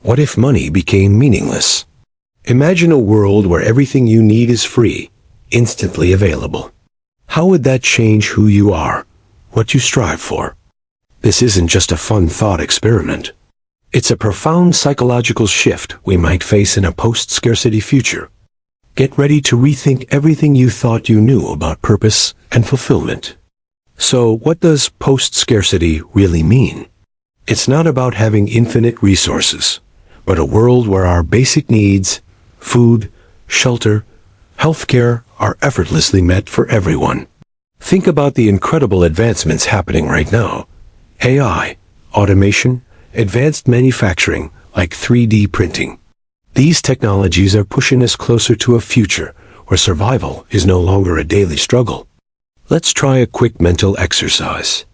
What if money became meaningless? Imagine a world where everything you need is free, instantly available. How would that change who you are, what you strive for? This isn't just a fun thought experiment. It's a profound psychological shift we might face in a post-scarcity future. Get ready to rethink everything you thought you knew about purpose and fulfillment. So, what does post-scarcity really mean? It's not about having infinite resources, but a world where our basic needs, food, shelter, healthcare, are effortlessly met for everyone. Think about the incredible advancements happening right now. AI, automation, advanced manufacturing, like 3D printing. These technologies are pushing us closer to a future where survival is no longer a daily struggle. Let's try a quick mental exercise.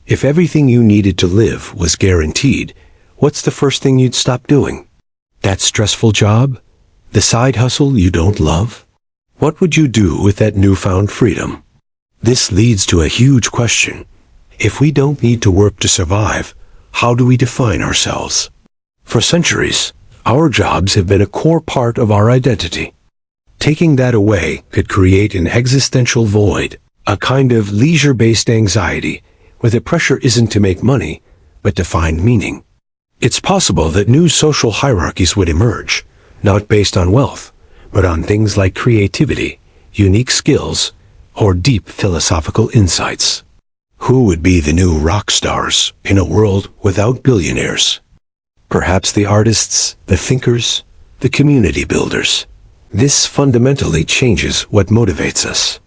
If everything you needed to live was guaranteed, what's the first thing you'd stop doing? That stressful job? The side hustle you don't love? What would you do with that newfound freedom? This leads to a huge question. If we don't need to work to survive, how do we define ourselves? For centuries, our jobs have been a core part of our identity. Taking that away could create an existential void, a kind of leisure-based anxiety where the pressure isn't to make money, but to find meaning. It's possible that new social hierarchies would emerge, not based on wealth, but on things like creativity, unique skills, or deep philosophical insights. Who would be the new rock stars in a world without billionaires? Perhaps the artists, the thinkers, the community builders. This fundamentally changes what motivates us.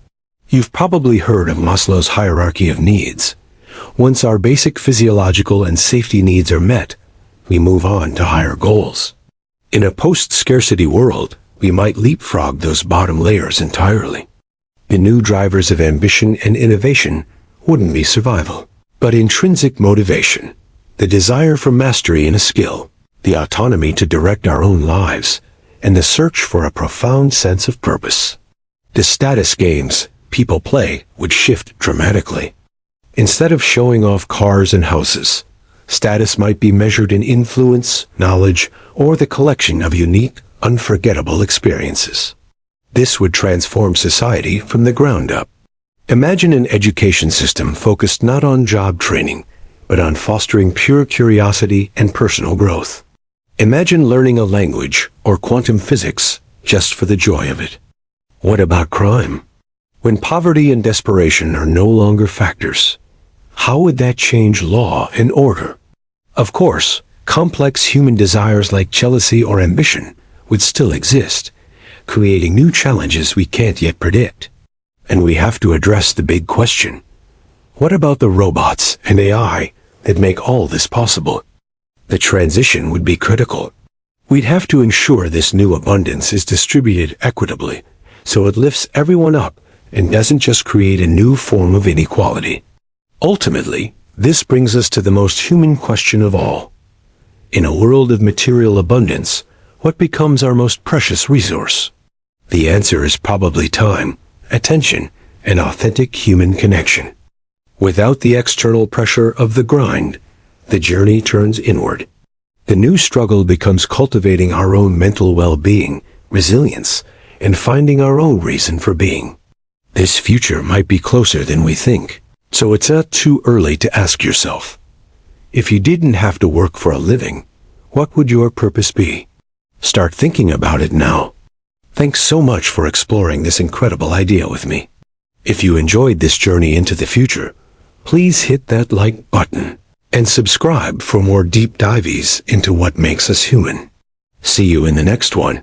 You've probably heard of Maslow's hierarchy of needs. Once our basic physiological and safety needs are met, we move on to higher goals. In a post-scarcity world, we might leapfrog those bottom layers entirely. The new drivers of ambition and innovation wouldn't be survival, but intrinsic motivation, the desire for mastery in a skill, the autonomy to direct our own lives, and the search for a profound sense of purpose. The status games people play would shift dramatically. Instead of showing off cars and houses, status might be measured in influence, knowledge, or the collection of unique, unforgettable experiences. This would transform society from the ground up. Imagine an education system focused not on job training, but on fostering pure curiosity and personal growth. Imagine learning a language or quantum physics just for the joy of it. What about crime? When poverty and desperation are no longer factors, how would that change law and order? Of course, complex human desires like jealousy or ambition would still exist, creating new challenges we can't yet predict. And we have to address the big question. What about the robots and AI that make all this possible? The transition would be critical. We'd have to ensure this new abundance is distributed equitably, so it lifts everyone up and doesn't just create a new form of inequality. Ultimately, this brings us to the most human question of all. In a world of material abundance, what becomes our most precious resource? The answer is probably time, attention, and authentic human connection. Without the external pressure of the grind, the journey turns inward. The new struggle becomes cultivating our own mental well-being, resilience, and finding our own reason for being. This future might be closer than we think, so it's not too early to ask yourself, if you didn't have to work for a living, what would your purpose be? Start thinking about it now. Thanks so much for exploring this incredible idea with me. If you enjoyed this journey into the future, please hit that like button and subscribe for more deep dives into what makes us human. See you in the next one.